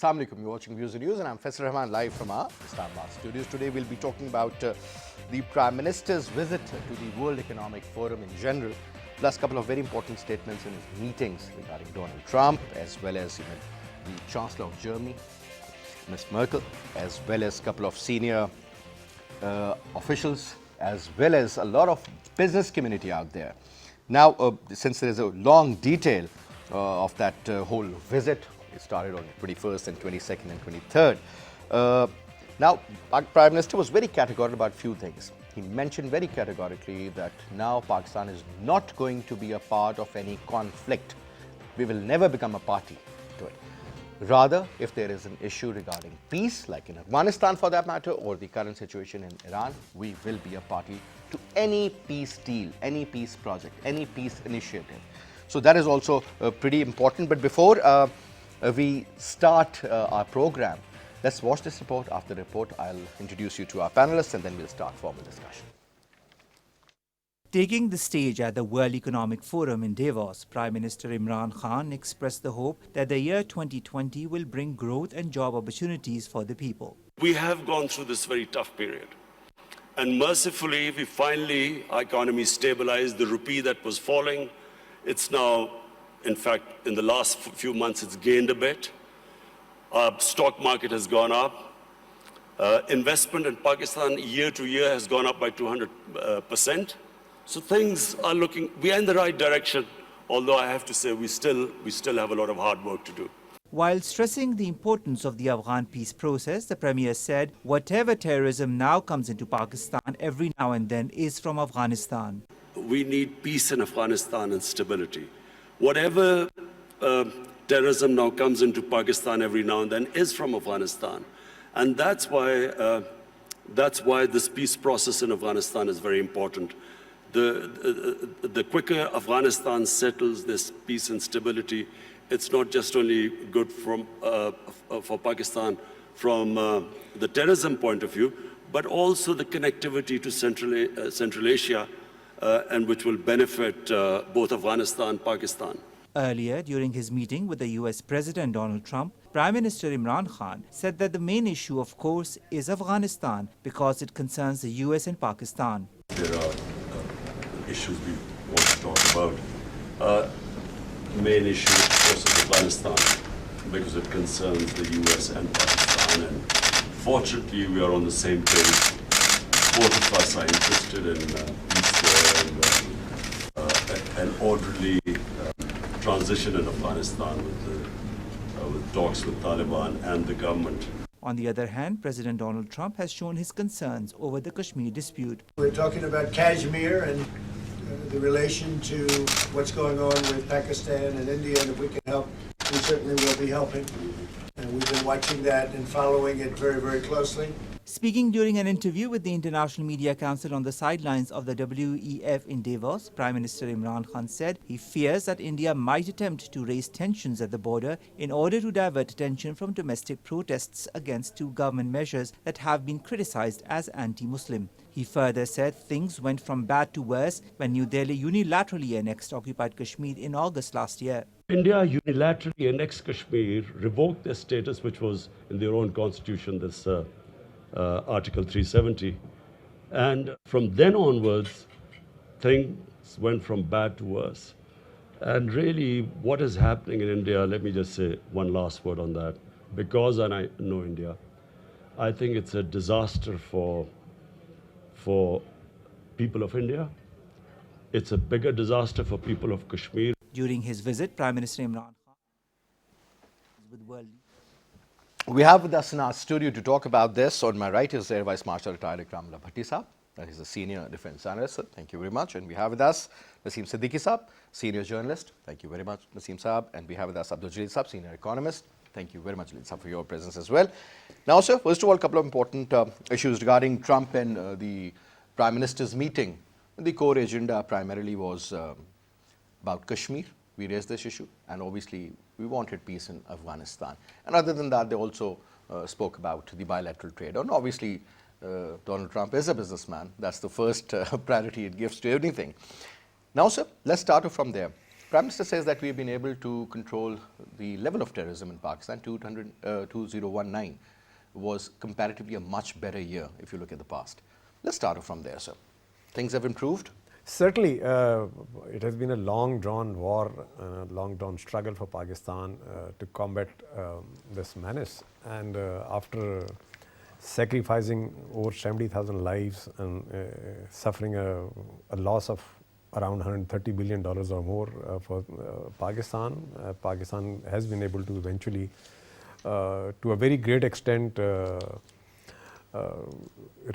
Assalamu alaikum, you're watching Views and News and I'm Faisal Rahman live from our Islamabad studios. Today we'll be talking about the Prime Minister's visit to the World Economic Forum in general, plus a couple of very important statements in his meetings regarding Donald Trump, as well as the Chancellor of Germany, Ms. Merkel, as well as a couple of senior officials, as well as a lot of business community out there. Now, since there is a long detail of that whole visit, it started on the 21st and 22nd and 23rd. Now, our Prime Minister was very categorical about a few things. He mentioned very categorically that now Pakistan is not going to be a part of any conflict. We will never become a party to it. Rather, if there is an issue regarding peace, like in Afghanistan for that matter, or the current situation in Iran, we will be a party to any peace deal, any peace project, any peace initiative. So that is also pretty important. But before we start our program, let's watch this report. After the report, I'll introduce you to our panelists and then we'll start formal discussion. Taking the stage at the World Economic Forum in Davos, Prime Minister Imran Khan expressed the hope that the year 2020 will bring growth and job opportunities for the people. We have gone through this very tough period. And mercifully, our economy stabilized. The rupee that was falling, it's now, in fact, in the last few months, it's gained a bit. Our stock market has gone up. Investment in Pakistan year to year has gone up by 200%. So things are we are in the right direction, although I have to say we still have a lot of hard work to do. While stressing the importance of the Afghan peace process, the Premier said whatever terrorism now comes into Pakistan every now and then is from Afghanistan. We need peace in Afghanistan and stability. Whatever terrorism now comes into Pakistan every now and then is from Afghanistan. And that's why this peace process in Afghanistan is very important. The quicker Afghanistan settles this peace and stability, it's not just only good for Pakistan from the terrorism point of view, but also the connectivity to Central Asia, and which will benefit both Afghanistan and Pakistan. Earlier, during his meeting with the US President Donald Trump, Prime Minister Imran Khan said that the main issue, of course, is Afghanistan because it concerns the US and Pakistan. There are issues we want to talk about. The main issue, of course, is Afghanistan because it concerns the US and Pakistan. And fortunately, we are on the same page. Both of us are interested in peaceful and orderly transition in Afghanistan with talks with Taliban and the government. On the other hand, President Donald Trump has shown his concerns over the Kashmir dispute. We're talking about Kashmir and the relation to what's going on with Pakistan and India, and if we can help, we certainly will be helping. And we've been watching that and following it very, very closely. Speaking during an interview with the International Media Council on the sidelines of the WEF in Davos, Prime Minister Imran Khan said he fears that India might attempt to raise tensions at the border in order to divert attention from domestic protests against two government measures that have been criticized as anti-Muslim. He further said things went from bad to worse when New Delhi unilaterally annexed occupied Kashmir in August last year. India unilaterally annexed Kashmir, revoked their status, which was in their own constitution, this Article 370. And from then onwards, things went from bad to worse. And really, what is happening in India, let me just say one last word on that. Because I know India, I think it's a disaster for people of India. It's a bigger disaster for people of Kashmir. During his visit, Prime Minister Imran Khan with world. We have with us in our studio to talk about this. On my right is Air Vice Marshal retired Ikramullah Bhatti Saab. That is a senior defense analyst. Thank you very much. And we have with us Naseem Siddiqui Saab, senior journalist. Thank you very much, Naseem Saab. And we have with us Abdul Saab, senior economist. Thank you very much, Saab, for your presence as well. Now, sir, first of all, a couple of important issues regarding Trump and the Prime Minister's meeting. The core agenda primarily was about Kashmir. We raised this issue, and obviously we wanted peace in Afghanistan. And other than that, they also spoke about the bilateral trade. And obviously, Donald Trump is a businessman. That's the first priority it gives to everything. Now, sir, let's start off from there. Prime Minister says that we've been able to control the level of terrorism in Pakistan. 2019 was comparatively a much better year if you look at the past. Let's start off from there, sir. Things have improved? Certainly, it has been a long-drawn war, long-drawn struggle for Pakistan to combat this menace. And after sacrificing over 70,000 lives and suffering a loss of around $130 billion or more for Pakistan, Pakistan has been able to eventually, to a very great extent,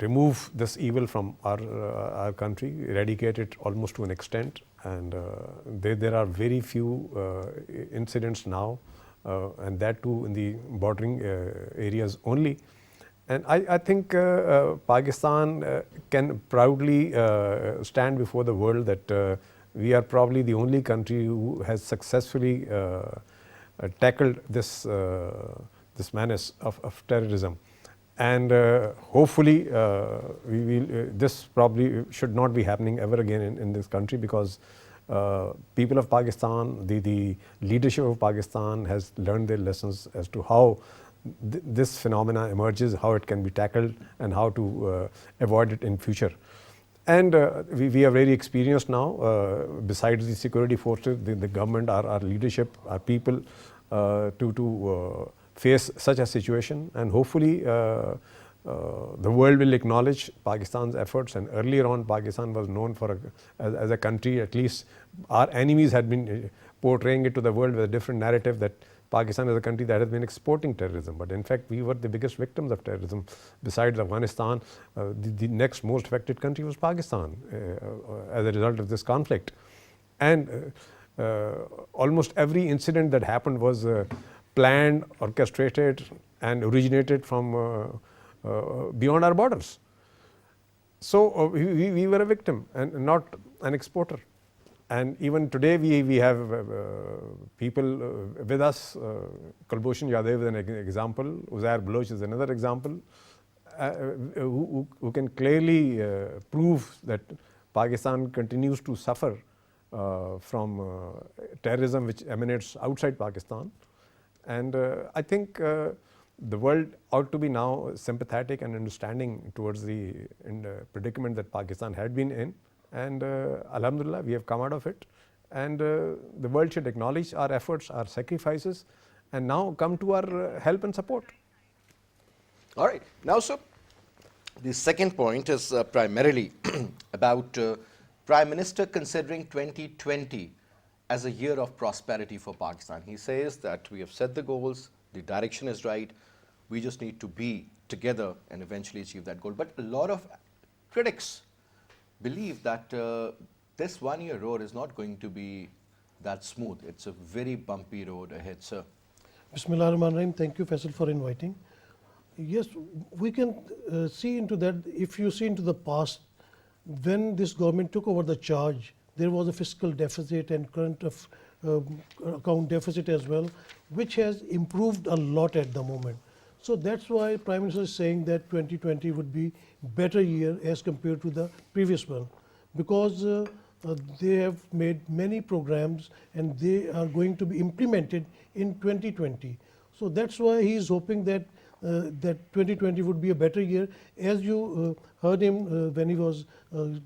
remove this evil from our country, eradicate it almost to an extent, and there are very few incidents now, and that too in the bordering areas only. And I think Pakistan can proudly stand before the world that we are probably the only country who has successfully tackled this menace of terrorism. And hopefully this probably should not be happening ever again in this country, because people of Pakistan, the leadership of Pakistan has learned their lessons as to how this phenomena emerges, how it can be tackled, and how to avoid it in future. And we are very experienced now, besides the security forces, the government, our leadership, our people, to face such a situation. And hopefully the world will acknowledge Pakistan's efforts. And earlier on, Pakistan was known for as a country, at least our enemies had been portraying it to the world with a different narrative, that Pakistan is a country that has been exporting terrorism. But in fact, we were the biggest victims of terrorism. Besides Afghanistan, the next most affected country was Pakistan as a result of this conflict. And almost every incident that happened was planned, orchestrated, and originated from beyond our borders. So we were a victim and not an exporter. And even today we have people with us. Kulbhushan Yadav is an example. Uzair Baloch is another example, who can clearly prove that Pakistan continues to suffer from terrorism which emanates outside Pakistan. And I think the world ought to be now sympathetic and understanding towards the predicament that Pakistan had been in. And Alhamdulillah, we have come out of it. And the world should acknowledge our efforts, our sacrifices, and now come to our help and support. All right. Now, sir, the second point is primarily about Prime Minister considering 2020 as a year of prosperity for Pakistan. He says that we have set the goals, the direction is right, we just need to be together and eventually achieve that goal. But a lot of critics believe that this one-year road is not going to be that smooth. It's a very bumpy road ahead, sir. Bismillah ar-Rahman ar-Rahim. Thank you, Faisal, for inviting. Yes, we can see into that. If you see into the past, when this government took over the charge, there was a fiscal deficit and current account deficit as well, which has improved a lot at the moment. So that's why Prime Minister is saying that 2020 would be better year as compared to the previous one, because they have made many programs and they are going to be implemented in 2020. So that's why he is hoping that that 2020 would be a better year. As you heard him when he was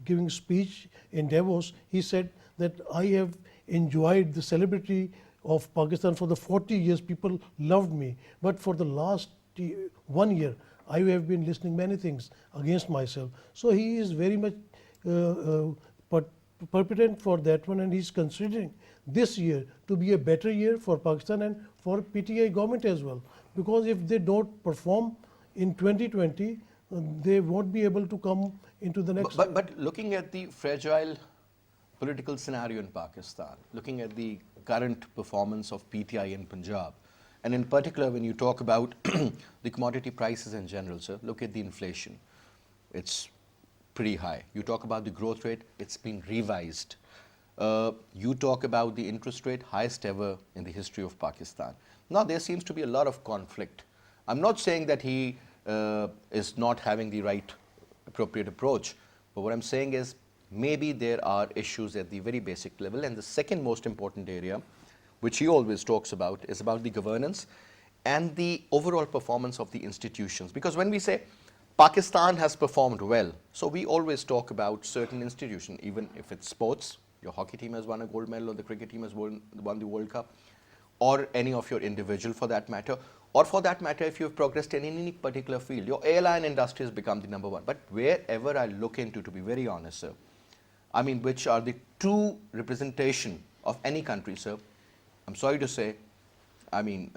giving speech in Davos, he said that I have enjoyed the celebrity of Pakistan for the 40 years. People loved me, but for the last 1 year, I have been listening many things against myself. So he is very much perpetent for that one, and he's considering this year to be a better year for Pakistan and for PTI government as well. Because if they don't perform in 2020, they won't be able to come into the next. But looking at the fragile political scenario in Pakistan, looking at the current performance of PTI in Punjab, and in particular when you talk about the commodity prices in general, sir, look at the inflation. It's pretty high. You talk about the growth rate, it's been revised. You talk about the interest rate, highest ever in the history of Pakistan. Now there seems to be a lot of conflict. I'm not saying that he is not having the right appropriate approach, but what I'm saying is maybe there are issues at the very basic level. And the second most important area, which he always talks about, is about the governance and the overall performance of the institutions. Because when we say Pakistan has performed well, so we always talk about certain institutions, even if it's sports, your hockey team has won a gold medal, or the cricket team has won the World Cup, or any of your individual for that matter, or for that matter, if you've progressed in any particular field, your airline industry has become the number one. But wherever I look into, to be very honest, sir, I mean, which are the true representation of any country, sir, I'm sorry to say, I mean,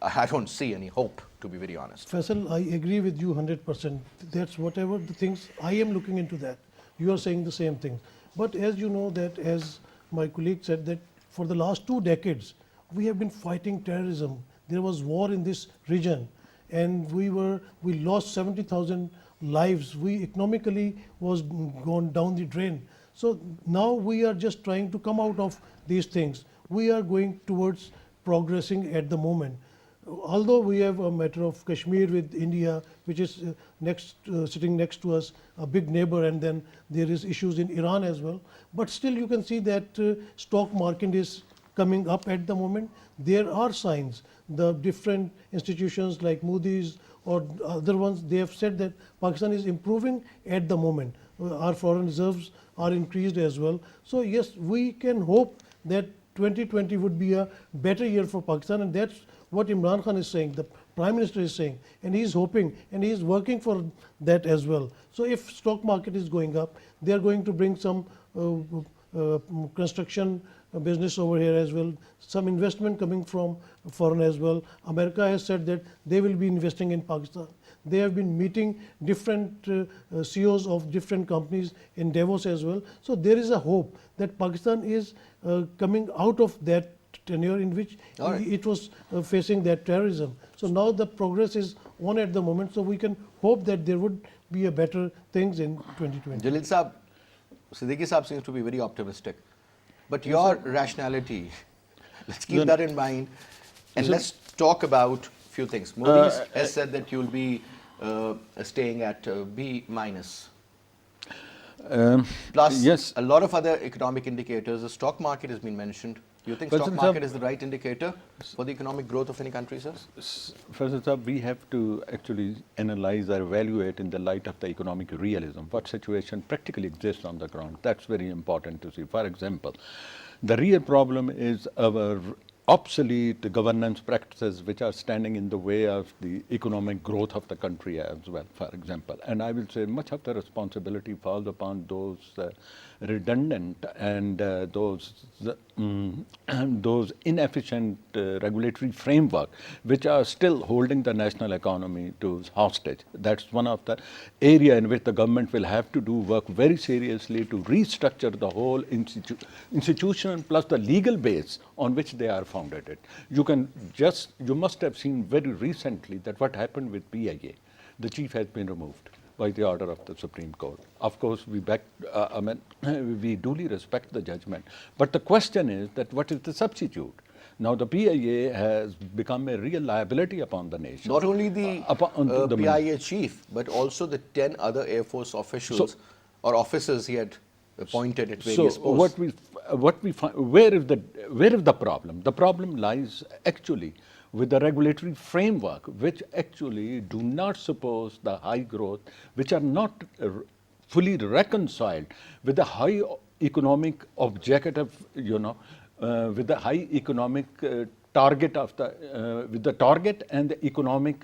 I don't see any hope, to be very honest. Faisal, I agree with you 100%. That's whatever the things, I am looking into that. You are saying the same thing. But as you know that, as my colleague said, that for the last 2 decades, we have been fighting terrorism. There was war in this region, and we lost 70,000 lives. We economically was gone down the drain. So now we are just trying to come out of these things. We are going towards progressing at the moment. Although we have a matter of Kashmir with India, which is sitting next to us, a big neighbor, and then there is issues in Iran as well. But still you can see that stock market is coming up at the moment. There are signs. The different institutions like Moody's or other ones, they have said that Pakistan is improving at the moment. Our foreign reserves are increased as well. So yes, we can hope that 2020 would be a better year for Pakistan, and that's what Imran Khan is saying, the Prime Minister is saying, and he is hoping and he is working for that as well. So if stock market is going up, they are going to bring some construction business over here as well, some investment coming from foreign as well. America has said that they will be investing in Pakistan. They have been meeting different CEOs of different companies in Davos as well. So there is a hope that Pakistan is coming out of that tenure in which it was facing that terrorism. So now the progress is on at the moment, so we can hope that there would be a better things in 2020. Jalil Saab, Siddiqui Saab seems to be very optimistic. But your rationality, let's keep that in mind, and let's talk about a few things. Moody's has said that you'll be staying at B minus. Plus, yes, a lot of other economic indicators. The stock market has been mentioned. Do you think stock market is the right indicator for the economic growth of any country, sir? First of all, we have to actually analyze or evaluate in the light of the economic realism, what situation practically exists on the ground. That's very important to see. For example, the real problem is our obsolete governance practices which are standing in the way of the economic growth of the country as well, for example. And I will say much of the responsibility falls upon those redundant and those inefficient regulatory framework which are still holding the national economy to hostage. That's one of the area in which the government will have to do work very seriously to restructure the whole institution plus the legal base on which they are founded. You must have seen very recently that what happened with PIA. The chief has been removed by the order of the Supreme Court. Of course, we duly respect the judgment. But the question is that what is the substitute? Now the PIA has become a real liability upon the nation. Not only the PIA chief, but also the 10 other Air Force officials or officers he had appointed at various posts. Where is the problem? The problem lies actually with the regulatory framework, which actually do not suppose the high growth, which are not fully reconciled with the high economic objective, with the high economic target of with the target and the economic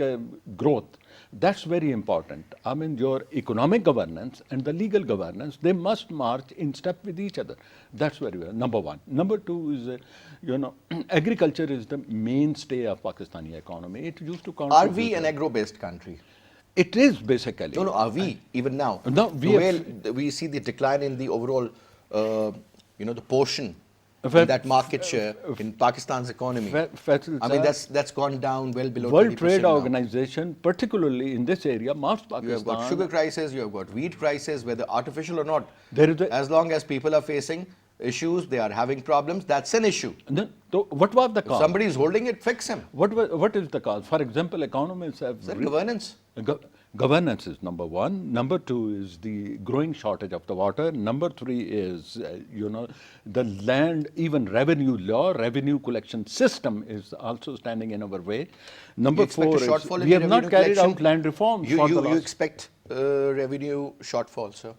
growth. That's very important. I mean, your economic governance and the legal governance, they must march in step with each other. That's very well, number one. Number two is, agriculture is the mainstay of Pakistani economy. It used to contribute. Are we an agro-based country? It is basically. No, are we even now? No, we see the decline in the overall, the portion in that market share in Pakistan's economy. I mean, that's gone down well below 20% World Trade now. Organization, particularly in this area, marks Pakistan. You have got sugar crisis, you have got wheat crisis, whether artificial or not. There is as long as people are facing issues, they are having problems, that's an issue. So what was the cause? If somebody is holding it, fix him. What is the cause? For example, economists have... Governance. Governance is number one. Number two is the growing shortage of the water. Number three is, the land, even revenue law, revenue collection system is also standing in our way. Number You expect four a is, shortfall in we the have not revenue carried collection? out land reforms You, for the you, you last... expect revenue shortfall, sir,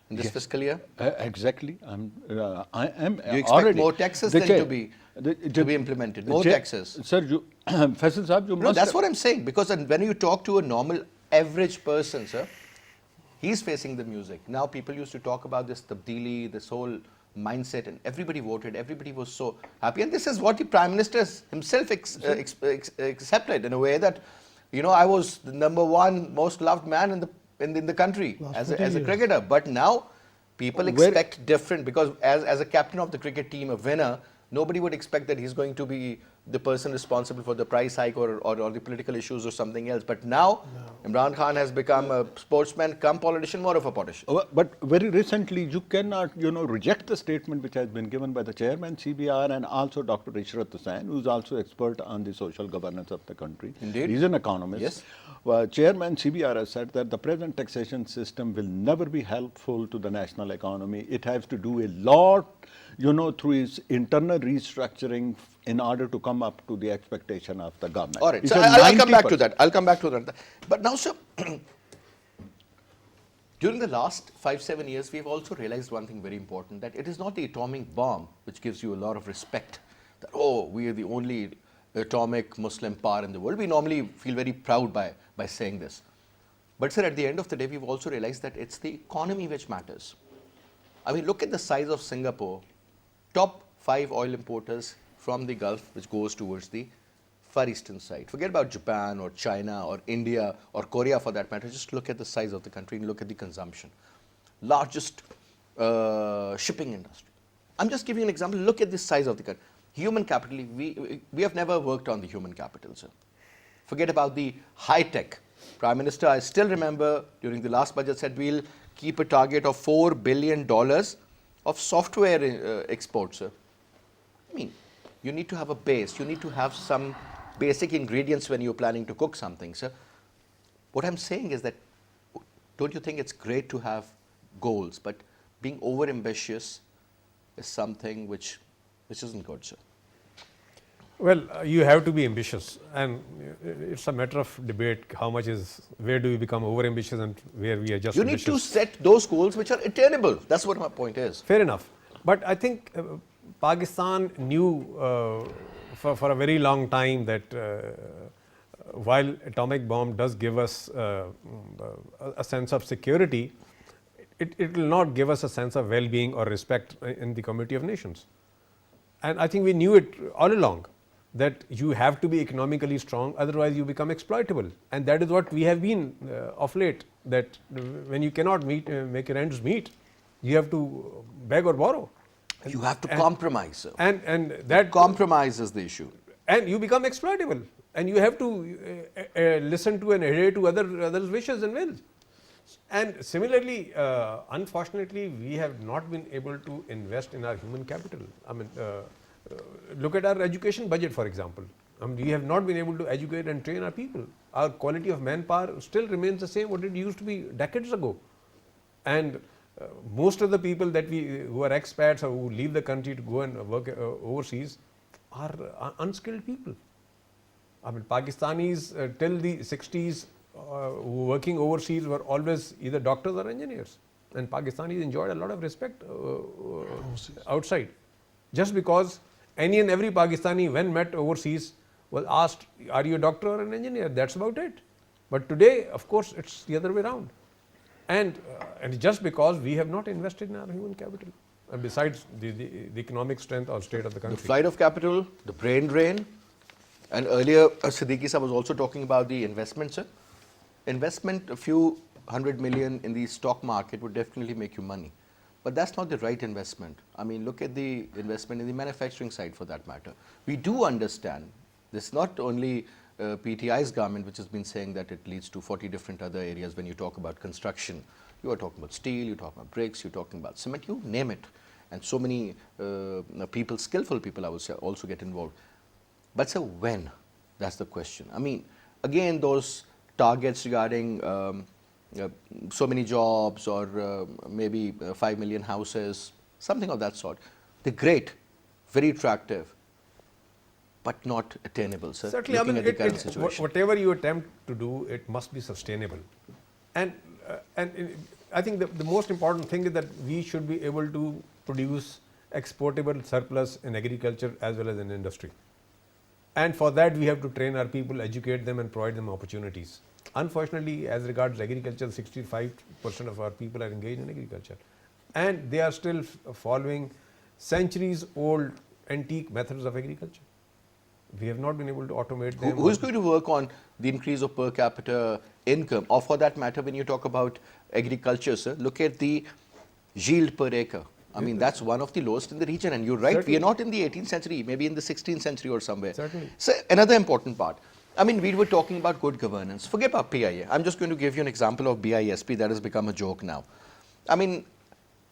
in this Yes. fiscal year? Exactly. I am You expect already... more taxes The than chair- to be the- to be implemented, more chair- taxes. Sir, Faisal Sahab, you No, must... that's what I'm saying. Because when you talk to a normal, average person, sir, he's facing the music. Now people used to talk about this tabdili, this whole mindset, and everybody voted. Everybody was so happy, and this is what the Prime Minister himself accepted in a way that, I was the #1 most loved man in the country as a years. cricketer. But now people expect different, because as a captain of the cricket team, a winner, nobody would expect that he's going to be the person responsible for the price hike or the political issues or something else. But now Imran Khan has become a sportsman come politician, more of a politician. But very recently, you cannot, reject the statement which has been given by the chairman, CBR, and also Dr. Ishrat Hussain, who is also expert on the social governance of the country. Indeed. He's an economist. Yes. Chairman CBR has said that the present taxation system will never be helpful to the national economy. It has to do a lot, through its internal restructuring in order to come up to the expectation of the government. All right, He so said I'll come back to 90%. that. I'll come back to that. But now, sir, during the last 5-7 years, we've also realized one thing very important, that it is not the atomic bomb which gives you a lot of respect. That, we are the only atomic Muslim power in the world. We normally feel very proud by saying this. But sir, at the end of the day, we've also realized that it's the economy which matters. I mean, look at the size of Singapore. Top 5 oil importers from the Gulf, which goes towards the Far Eastern side. Forget about Japan or China or India or Korea for that matter. Just look at the size of the country and look at the consumption. Largest shipping industry. I'm just giving an example. Look at the size of the country. Human capital, we have never worked on the human capital, sir. Forget about the high tech. Prime Minister, I still remember during the last budget said we'll keep a target of $4 billion of software exports, sir. I mean, you need to have a base. You need to have some basic ingredients when you're planning to cook something, sir. What I'm saying is that, don't you think it's great to have goals, but being over ambitious is something which isn't good, sir. Well, you have to be ambitious, and it's a matter of debate. Where do we become over ambitious and where we are just You ambitious? need to set those goals which are attainable. That's what my point is. Fair enough. But I think Pakistan knew for a very long time that while atomic bomb does give us a sense of security, it will not give us a sense of well-being or respect in the community of nations. And I think we knew it all along, that you have to be economically strong, otherwise you become exploitable. And that is what we have been of late, that when you cannot make your ends meet, you have to beg or borrow. You have to compromise, sir. And that Compromise is the issue. and you become exploitable, and you have to listen to and adhere to others' wishes and wills. And similarly, unfortunately, we have not been able to invest in our human capital. I mean, look at our education budget, for example. We have not been able to educate and train our people. Our quality of manpower still remains the same what it used to be decades ago. And most of the people who are expats or who leave the country to go and work overseas are unskilled people. I mean, Pakistanis till the 60s working overseas were always either doctors or engineers, and Pakistanis enjoyed a lot of respect outside, just because any and every Pakistani when met overseas was asked, are you a doctor or an engineer? That's about it. But today, of course, it's the other way around. And just because we have not invested in our human capital, and besides the economic strength or state of the country. The flight of capital, the brain drain, and earlier Siddiqui sir was also talking about the investment, sir. Investment, a few $100 million in the stock market would definitely make you money. But that's not the right investment. I mean, look at the investment in the manufacturing side for that matter. We do understand this, not only PTI's government, which has been saying that it leads to 40 different other areas when you talk about construction. You are talking about steel, you're talking about bricks, you're talking about cement, you name it. And so many people, skillful people, I would say, also get involved. But so when? That's the question. I mean, again, those targets regarding so many jobs or maybe 5 million houses, something of that sort. They're great, very attractive, but not attainable, sir. Certainly, looking at the current situation. whatever you attempt to do, it must be sustainable. And I think the most important thing is that we should be able to produce exportable surplus in agriculture as well as in industry. And for that, we have to train our people, educate them, and provide them opportunities. Unfortunately, as regards agriculture, 65% of our people are engaged in agriculture. And they are still following centuries-old antique methods of agriculture. We have not been able to automate them. Who's going to work on the increase of per capita income? Or for that matter, when you talk about agriculture, sir, look at the yield per acre. I mean, that's one of the lowest in the region. And you're right, Certainly. we are not in the 18th century, maybe in the 16th century or somewhere. Certainly. So another important part. I mean, we were talking about good governance. Forget about PIA. I'm just going to give you an example of BISP that has become a joke now. I mean,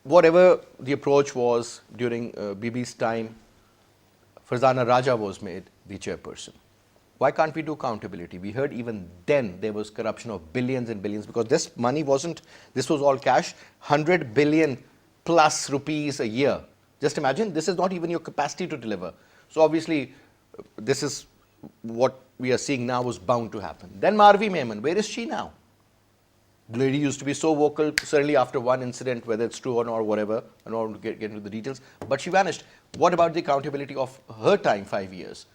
whatever the approach was during Bibi's time, Farzana Raja was made the chairperson. Why can't we do accountability? We heard even then there was corruption of billions and billions, because this money wasn't, this was all cash, 100 billion plus rupees a year. Just imagine, this is not even your capacity to deliver. So obviously, this is what we are seeing now was bound to happen. Then Marvi Mehman, where is she now? The lady used to be so vocal, certainly after one incident, whether it's true or not, or whatever. I don't want to get into the details, but she vanished. What about the accountability of her time, 5 years?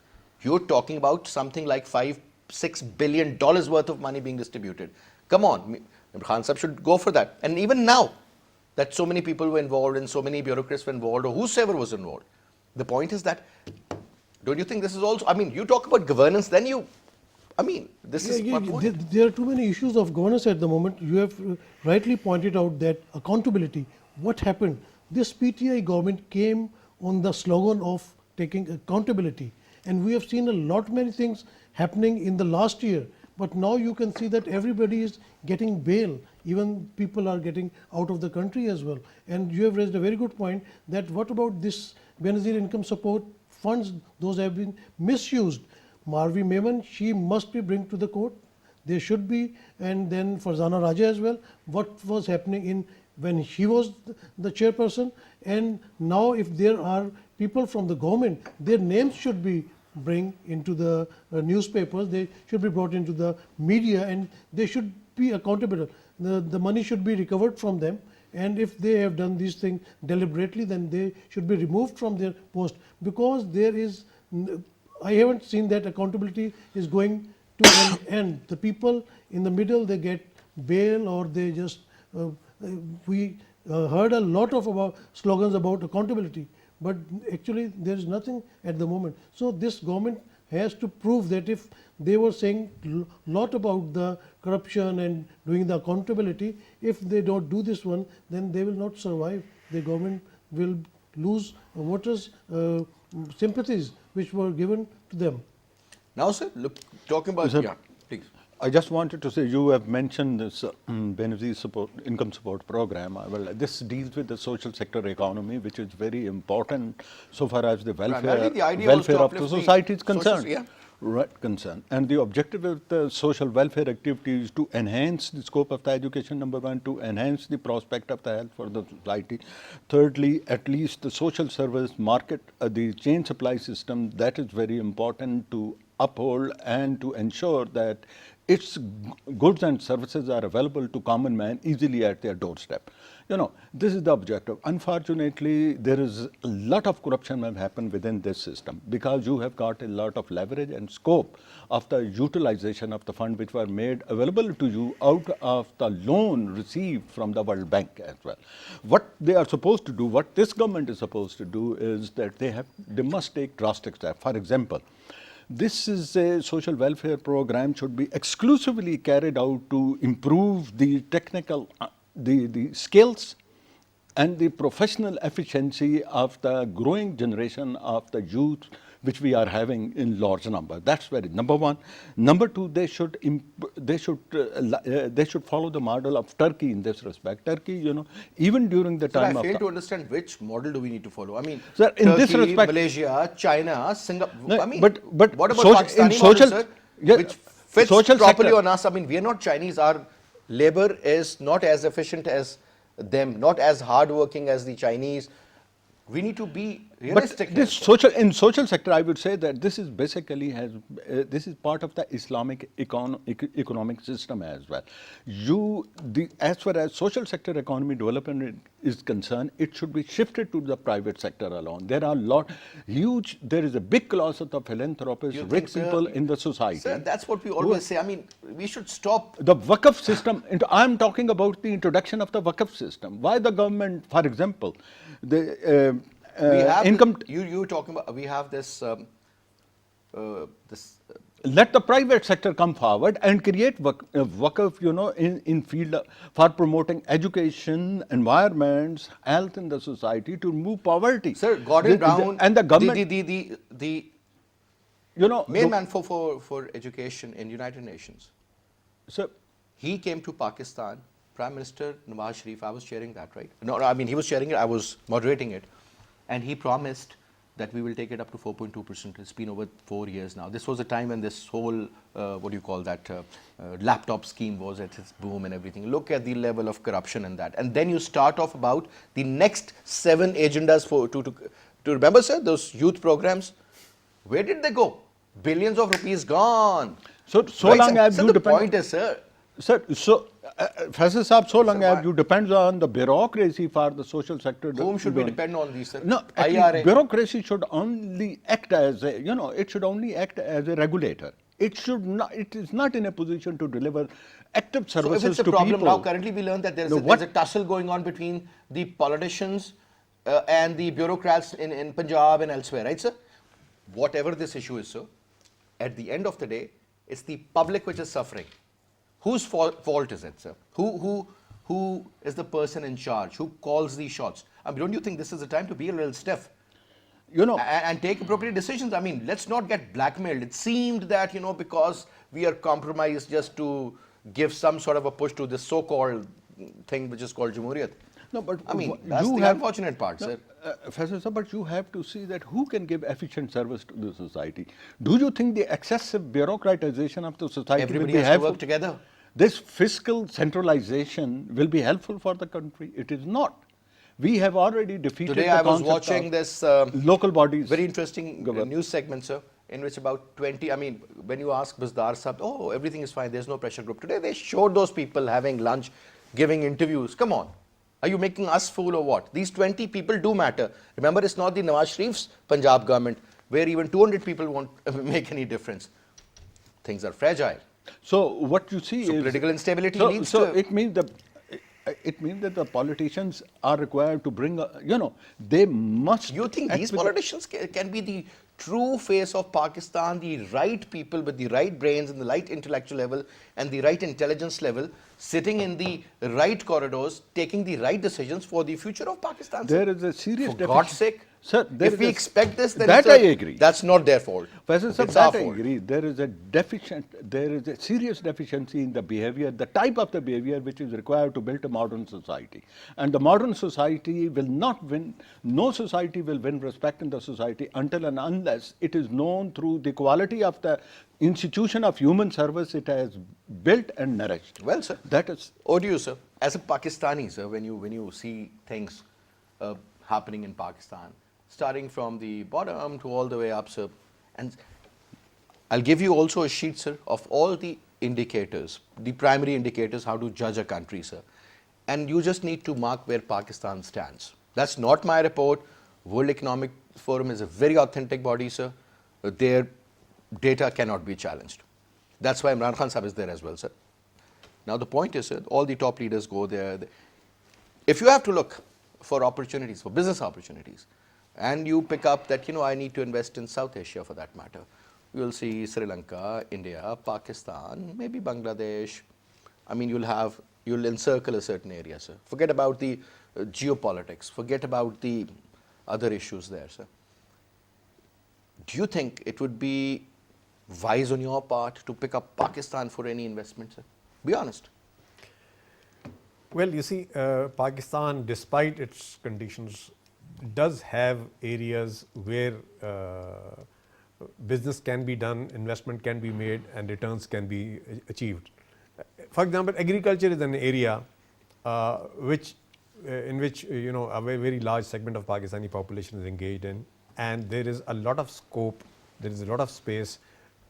You're talking about something like $5-6 billion worth of money being distributed. Come on, Khan Sahib should go for that. And even now, that so many people were involved and so many bureaucrats were involved, or whosoever was involved. The point is that, don't you think this is also, I mean, you talk about governance, then you, I mean, this is my point. There are too many issues of governance at the moment. You have rightly pointed out that accountability, what happened? This PTI government came on the slogan of taking accountability. And we have seen a lot many things happening in the last year. But now you can see that everybody is getting bail. Even people are getting out of the country as well. And you have raised a very good point that what about this Benazir income support funds? Those have been misused. Marvi Mehman, she must be brought to the court. There should be, and then Farzana Raja as well. What was happening in when she was the chairperson, and now if there are people from the government, their names should be bring into the newspapers. They should be brought into the media, and they should be accountable. The money should be recovered from them. And if they have done these things deliberately, then they should be removed from their post, because there is, I haven't seen that accountability is going to an end. The people in the middle, they get bail, or they just, we heard a lot of about slogans about accountability, but actually there is nothing at the moment. So this government has to prove that if they were saying a lot about the corruption and doing the accountability, if they don't do this one, then they will not survive. The government will lose voters' sympathies which were given to them. Now, sir, look, talking about, Sir, yeah, please. I just wanted to say, you have mentioned this Benazir income support program. Well, this deals with the social sector economy, which is very important so far as the Primarily, the idea was to welfare of the uplift the society is social- concerned. yeah. Right, concern. And the objective of the social welfare activity is to enhance the scope of the education, number one, to enhance the prospect of the health for the society. Thirdly, at least the social service market, the chain supply system, that is very important to uphold and to ensure that its goods and services are available to common man easily at their doorstep. You know, this is the objective. Unfortunately, there is a lot of corruption that happened within this system, because you have got a lot of leverage and scope of the utilization of the fund which were made available to you out of the loan received from the World Bank as well. What they are supposed to do, what this government is supposed to do, is that they must take drastic steps. For example, this is a social welfare program should be exclusively carried out to improve the technical, the skills and the professional efficiency of the growing generation of the youth which we are having in large number. That's very number one. Number two, they should follow the model of Turkey in this respect. Turkey, you know, even during the Sir, time I of fail to understand which model do we need to follow. I mean, Sir, in Turkey, this respect, Malaysia, China, Singapore. No, I mean, but what about social- Pakistani in social- model, sir? yeah, Which fits social properly sector. on us. I mean, we are not Chinese. Our labor is not as efficient as them, not as hardworking as the Chinese. We need to be realistic. But this in social sector, I would say that this is basically this is part of the Islamic economic system as well. As far as social sector economy development is concerned, it should be shifted to the private sector alone. There are there is a big class of the philanthropists, rich people in the society. Sir, that's what we always say. I mean, we should stop. The Waqf system, I'm talking about the introduction of the Waqf system. Why the government, for example, the We have income. You talking about? We have this. Let the private sector come forward and create Waqf, in field for promoting education, environments, health in the society to remove poverty. Sir, Gordon Brown and the government, the main man for education in United Nations. So He came to Pakistan. Prime Minister Nawaz Sharif, I was chairing that, right? No, I mean, he was chairing it, I was moderating it. And he promised that we will take it up to 4.2%. It's been over 4 years now. This was a time when this whole, laptop scheme was at its boom and everything. Look at the level of corruption in that. And then you start off about the next 7 agendas to remember, sir, those youth programs. Where did they go? Billions of rupees gone. So Right, long sir? as So you the depend. point is, sir, Sir, Faisal Saab, so long as you depend on the bureaucracy for the social sector. whom should we depend on these, sir? No, IRA. bureaucracy should only act as it should only act as a regulator. It should not. It is not in a position to deliver active So services if it's a to problem people. now, currently we learned that there's a tussle going on between the politicians and the bureaucrats in Punjab and elsewhere, right, sir? Whatever this issue is, sir, at the end of the day, it's the public which is suffering. Whose fault is it, sir? Who is the person in charge? Who calls these shots? I mean, don't you think this is the time to be a little stiff? And take appropriate decisions? I mean, let's not get blackmailed. It seemed that, because we are compromised just to give some sort of a push to this so-called thing which is called Jamhuriyat. No, but I mean, that's the unfortunate part, sir. Faisal Sir, but you have to see that who can give efficient service to the society. Do you think the excessive bureaucratization of the society Everybody will be has to helpful? work together. This fiscal centralization will be helpful for the country. It is not. We have already defeated Today the I was concept watching of this local bodies. very interesting news segment, sir, in which about 20, I mean, when you ask Bazdar Sahab, oh, everything is fine, there's no pressure group. Today they showed those people having lunch, giving interviews. Come on. Are you making us fool or what? These 20 people do matter. Remember, it's not the Nawaz Sharif's Punjab government where even 200 people won't make any difference. Things are fragile. So what you see So is political instability leads to... it means that the politicians are required to bring, they must. You think these politicians can be the true face of Pakistan, the right people with the right brains and the right intellectual level and the right intelligence level, sitting in the right corridors, taking the right decisions for the future of Pakistan? There is a serious For God's sake. Sir, If we expect this, then that I agree. That's not their fault. Faisal Sir, It's our that I fault. agree. There is a serious deficiency in the behavior, the type of the behavior which is required to build a modern society. And the modern society will not win, no society will win respect in the society until and unless it is known through the quality of the institution of human service it has built and nourished. Well, sir. That is. Or do you, sir, as a Pakistani, sir, when you see things happening in Pakistan, starting from the bottom to all the way up, sir, and I'll give you also a sheet, sir, of all the indicators, the primary indicators, how to judge a country, sir. And you just need to mark where Pakistan stands. That's not my report. World Economic Forum is a very authentic body, sir. Their data cannot be challenged. That's why Imran Khan Sahib is there as well, sir. Now the point is, sir, all the top leaders go there. If you have to look for opportunities, for business opportunities, and you pick up that, I need to invest in South Asia for that matter, you'll see Sri Lanka, India, Pakistan, maybe Bangladesh. I mean, you'll encircle a certain area, sir. Forget about the geopolitics. Forget about the other issues there, sir. Do you think it would be wise on your part to pick up Pakistan for any investment, sir? Be honest. Well, you see, Pakistan, despite its conditions, does have areas where business can be done, investment can be made, and returns can be achieved. For example, agriculture is an area in which a very large segment of Pakistani population is engaged in, and there is a lot of scope, there is a lot of space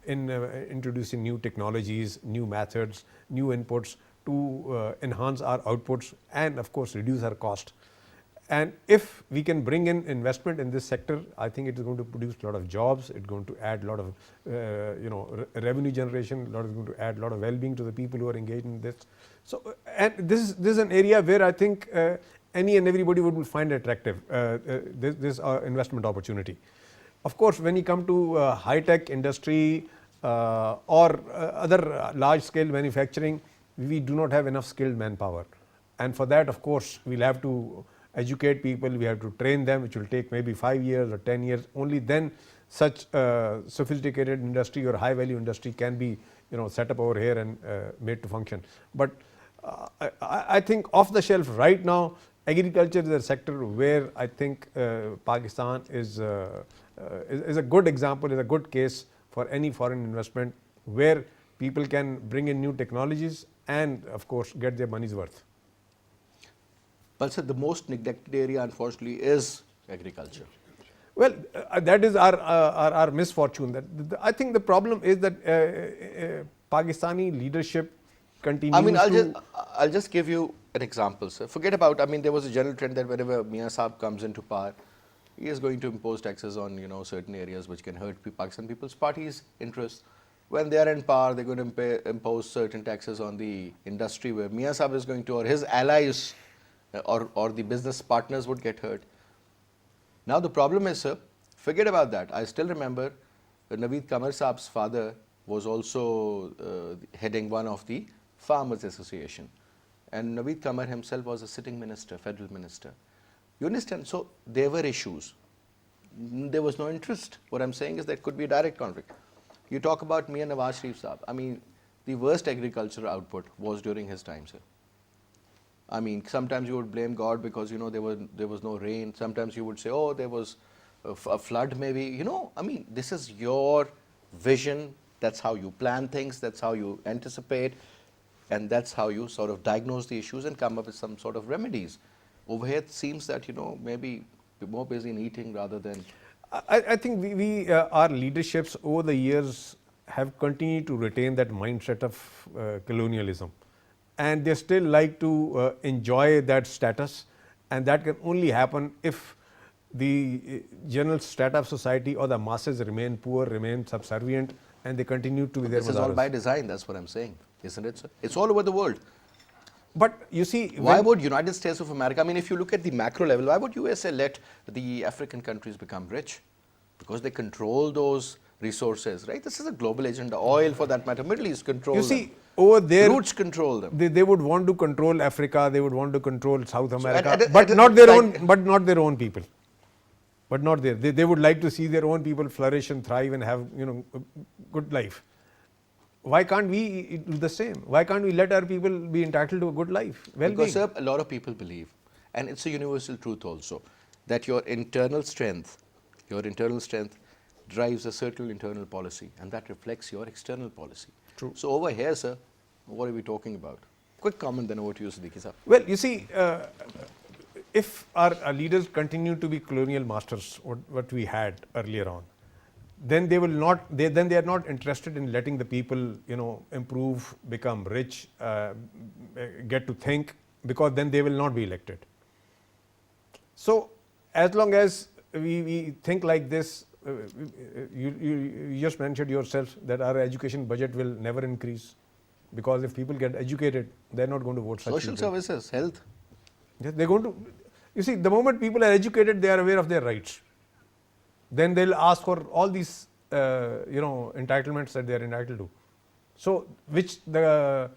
in introducing new technologies, new methods, new inputs to enhance our outputs and of course reduce our cost. And if we can bring in investment in this sector, I think it is going to produce a lot of jobs. It's going to add a lot of revenue generation. It's going to add a lot of well-being to the people who are engaged in this. So, and this is an area where I think any and everybody would find attractive this investment opportunity. Of course, when you come to high-tech industry or other large-scale manufacturing, we do not have enough skilled manpower, and for that, of course, we'll have to educate people, we have to train them, which will take maybe 5 years or 10 years. Only then such sophisticated industry or high value industry can be set up over here and made to function. But I think off the shelf right now, agriculture is a sector where I think Pakistan is a good example, is a good case for any foreign investment, where people can bring in new technologies and of course get their money's worth. Well, sir, the most neglected area, unfortunately, is agriculture. Well, that is our misfortune. I think the problem is that Pakistani leadership continues. I mean, I'll just give you an example, sir. Forget about. There was a general trend that whenever Mian Saab comes into power, he is going to impose taxes on certain areas which can hurt Pakistan People's Party's interests. When they are in power, they're going to impose certain taxes on the industry where Mian Saab is going to, or his allies, or the business partners would get hurt. Now the problem is, sir, forget about that. I still remember Naveed Qamar Saab's father was also heading one of the Farmers Association, and Naveed Qamar himself was a sitting minister, federal minister. You understand? So there were issues. There was no interest. What I'm saying is there could be a direct conflict. You talk about Mian Nawaz Sharif Saab. The worst agricultural output was during his time, sir. Sometimes you would blame God because there was no rain. Sometimes you would say, oh, there was a flood maybe. This is your vision. That's how you plan things. That's how you anticipate, and that's how you sort of diagnose the issues and come up with some sort of remedies. Over here, it seems that maybe we're more busy in eating rather than. I think our leaderships over the years have continued to retain that mindset of colonialism. And they still like to enjoy that status, and that can only happen if the general strata of society or the masses remain poor, remain subservient, and they continue to be there. This is all by design, that's what I'm saying, isn't it, sir? It's all over the world. But you see, why would United States of America, if you look at the macro level, why would USA let the African countries become rich? Because they control those resources, right? This is a global agenda. Oil, for that matter, Middle East control them. You see, over there, roots control them. They would want to control Africa. They would want to control South America, but not their own people. But not there. They would like to see their own people flourish and thrive and have a good life. Why can't we do the same? Why can't we let our people be entitled to a good life? Because, sir, a lot of people believe, and it's a universal truth also, that your internal strength drives a certain internal policy, and that reflects your external policy. True. So over here, sir, what are we talking about? Quick comment, then over to you, Siddiqui sir. Well, you see, if our leaders continue to be colonial masters, what we had earlier on, then they will not. Then they are not interested in letting the people, improve, become rich, get to think, because then they will not be elected. So, as long as we think like this, you just mentioned yourself that our education budget will never increase, because if people get educated, they're not going to vote such social people. Services, health. Yes, they're going to. You see, the moment people are educated, they are aware of their rights. Then they'll ask for all these, entitlements that they are entitled to. So, which the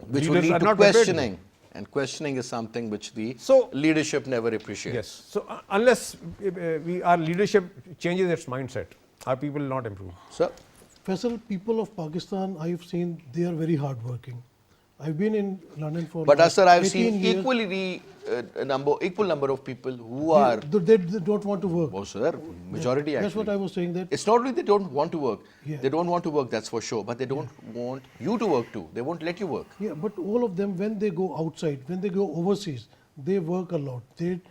which will leaders lead are to not questioning. And questioning is something which the leadership never appreciates. Yes. So, unless our leadership changes its mindset, our people will not improve. Sir? Faisal, people of Pakistan, I have seen they are very hardworking. I've been in London for But last sir, I've 18 seen years. equal number of people who are. They don't want to work. Oh, sir, majority actually. That's what I was saying. That It's not only they don't want to work. Yeah. They don't want to work, that's for sure. But they don't want you to work too. They won't let you work. yeah, but all of them, when they go outside, when they go overseas, they work a lot. They do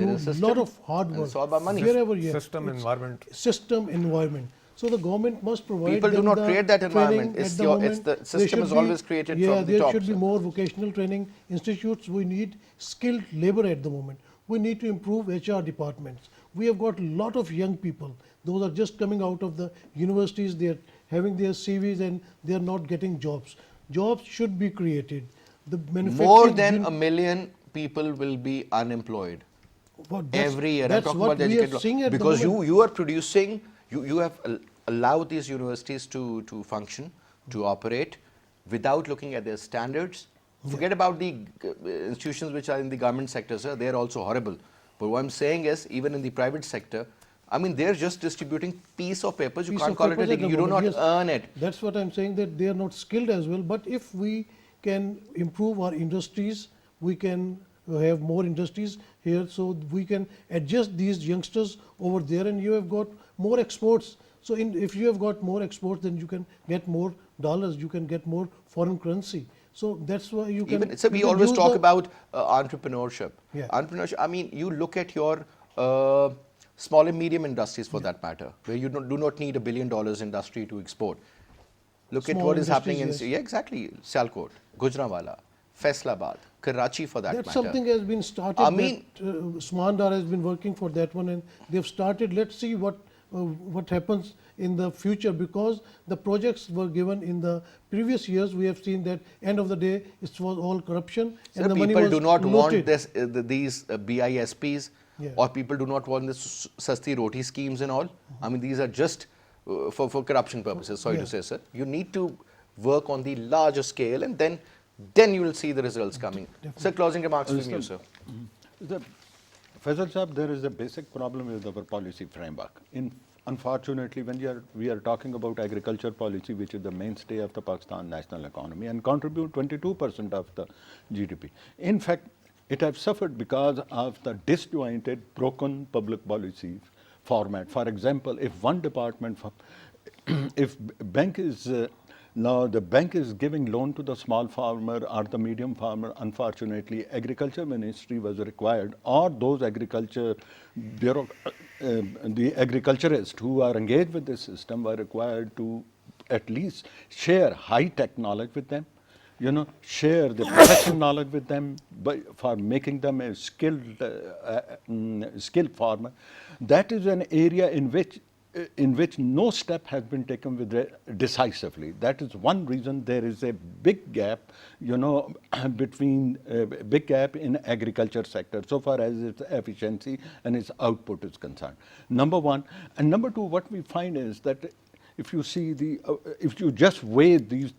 There is a a lot system, of hard and work. it's all about money. Wherever, yeah, System, it's environment. System, environment. So the government must provide. People do them not the create that training environment. at It's the your- moment. it's the There system should is be- always created yeah, from the there top, should be sir. more vocational training institutes. We need skilled labor at the moment. We need to improve HR departments. We have got a lot of young people. Those are just coming out of the universities. They are having their CVs and they are not getting jobs. Jobs should be created. The manufacturing More than un- a million people will be unemployed But that's- every year. I'm That's talking what about the we are educated seeing at the because moment. you are producing, you have allowed these universities to function, to operate without looking at their standards. Forget about the institutions which are in the government sector, sir. They are also horrible. But what I'm saying is, even in the private sector, I mean, they're just distributing piece of papers. You Piece can't of call it a papers at degree. the You do not moment, yes. earn it. That's what I'm saying, that they are not skilled as well. But if we can improve our industries, we can have more industries here, so we can adjust these youngsters over there, and you have got more exports. So if you have got more exports, then you can get more dollars, you can get more foreign currency. So that's why you can. Even, so we you can always use talk the- about entrepreneurship. Yeah. Entrepreneurship. I mean, you look at your small and medium industries, for that matter, where you do not need $1 billion industry to export. Look at Small what is happening in industries, yeah, exactly, Sialkot, Gujranwala, Faisalabad, Karachi, for that That matter. something has been started. I mean- Smandar has been working for that one, and they've started. Let's see what happens in the future, because the projects were given in the previous years. We have seen that end of the day it was all corruption, Sir, and the money people was do not want looted. this, these BISPs, Yeah. or people do not want this Sasti Roti schemes and all. I mean, these are just for corruption purposes, sorry to Yeah. say, sir. You need to work on the larger scale, and then you will see the results coming. Sir, closing remarks from you, sir. Faisal Sahab, there is a basic problem with our policy framework. Unfortunately, when we are talking about agriculture policy, which is the mainstay of the Pakistan national economy and contribute 22% of the GDP. In fact, it has suffered because of the disjointed, broken public policy format. For example, if one department, if bank is now the bank is giving loan to the small farmer or the medium farmer, unfortunately, agriculture ministry was required, or those agriculture bureau, the agriculturists who are engaged with this system were required to at least share high-tech knowledge with them, share the professional knowledge with them for making them a skilled farmer. That is an area in which no step has been taken decisively. That is one reason there is a big gap, between big gap in agriculture sector so far as its efficiency and its output is concerned. Number one, and number two, what we find is that if you see if you just weigh these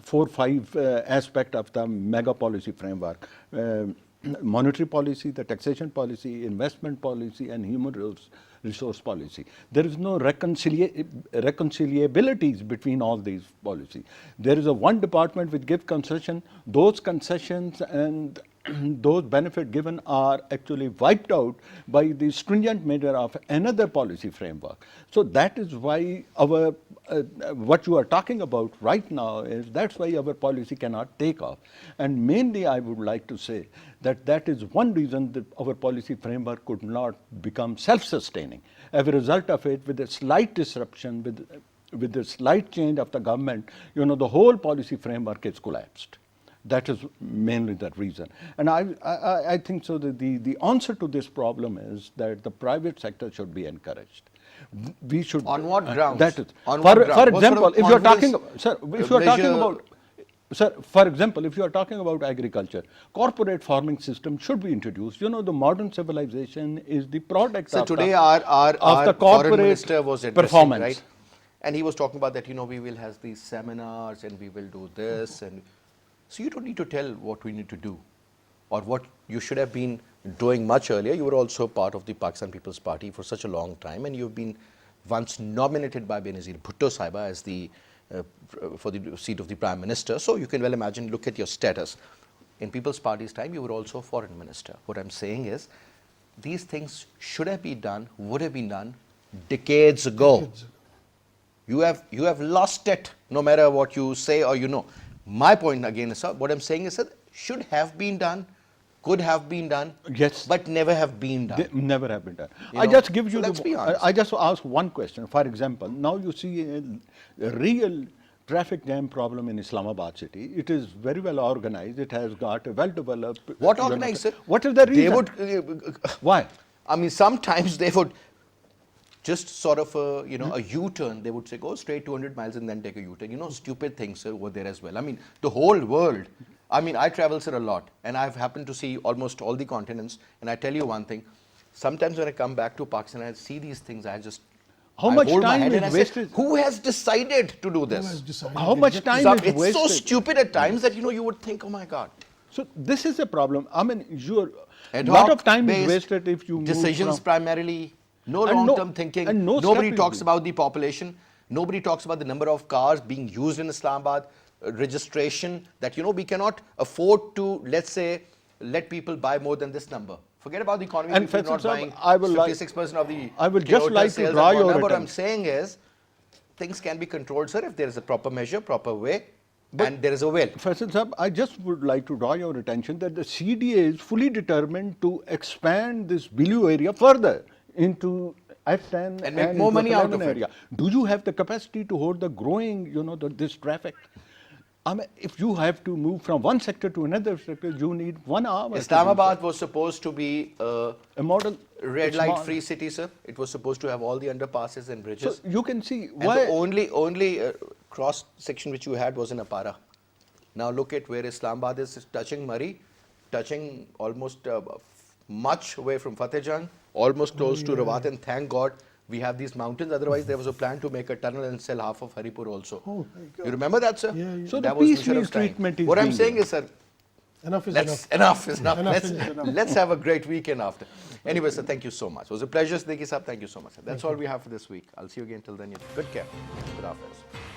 4 or 5 aspects of the mega policy framework, monetary policy, the taxation policy, investment policy, and human resource policy. There is no reconciliabilities between all these policies. There is one department which gives concession. Those concessions and those benefits given are actually wiped out by the stringent measure of another policy framework. So that is why our what you are talking about right now that's why our policy cannot take off. And mainly I would like to say that is one reason that our policy framework could not become self-sustaining. As a result of it, with a slight disruption, with the slight change of the government, the whole policy framework is collapsed. That is mainly the reason. And I think so that the answer to this problem is that the private sector should be encouraged. We should. On what grounds? That is. On what grounds? For What sort example, of if you are talking, confidence, sir, if you are talking measure- about, sir, for example, if you are talking about agriculture, corporate farming system should be introduced. The modern civilization is the product So of today the, our of the foreign corporate minister was addressing, performance. right? And he was talking about that, we will have these seminars and we will do this. And so you don't need to tell what we need to do or what you should have been doing much earlier. You were also part of the Pakistan People's Party for such a long time, and you've been once nominated by Benazir Bhutto Sahiba as the for the seat of the Prime Minister. So you can well imagine, look at your status. In People's Party's time, you were also Foreign Minister. What I'm saying is, these things should have been done, would have been done decades ago. You have lost it, no matter what you say or you know. My point again is, sir, what I'm saying is that should have been done, could have been done, Yes. but never have been done. They never have been done. You I know, just give so you let's be honest. I just ask one question. For example, now you see a real traffic jam problem in Islamabad city. It is very well organized. It has got a well-developed. What organized, sir? What is the reason? They would. Why? I mean, sometimes they would just sort of a U-turn. They would say, go straight 200 miles and then take a U-turn. You know, stupid things, sir, over there as well. I mean, the whole world. I mean, I travel, sir, a lot, and I've happened to see almost all the continents. And I tell you one thing: sometimes when I come back to Pakistan, I see these things. I How much hold my time head is and I say, wasted? who has decided to do this? Who has decided? How much time is It's wasted? so stupid at times that you would think, oh my God. So this is a problem. I mean, a Ad lot of hoc time is based wasted if you move decisions from, primarily, no And no- long-term thinking. and no Nobody strategy. talks about the population. Nobody talks about the number of cars being used in Islamabad, registration. That we cannot afford to, let's say, let people buy more than this number. Forget about the economy. And People not Faisal buying. Sahib, I will like- 56% of the. I will just Toyota like to sales draw have gone your up. What I'm attention. saying is, things can be controlled, sir, if there is a proper measure, proper way, and there is a will. Faisal Sahib, I just would like to draw your attention that the CDA is fully determined to expand this Bilu area further into F10 And make more into money out 11 of it. area. Do you have the capacity to hold the growing, this traffic? I mean, if you have to move from one sector to another sector, you need 1 hour. to do Islamabad was supposed to be so. A model. red it's light small. free city, sir. It was supposed to have all the underpasses and bridges. So you can see and why. the only cross section which you had was in Apara. Now look at where Islamabad is touching Murray, touching almost much away from Fatehjang, almost close to Rawat, and thank God we have these mountains. Otherwise, there was a plan to make a tunnel and sell half of Haripur also. Oh, my God. You remember that, sir? Yeah, yeah. So That the was piecemeal Musharraf's time. treatment is What I'm being saying given. is, sir, Enough is Let's, enough. enough is enough. Enough Let's, is enough. let's have a great weekend after. Anyway, sir, thank you so much. It was a pleasure, Siddiqui Sahab. Thank you so much, sir. That's all we have for this week. I'll see you again. Till then, good care. Good afternoon.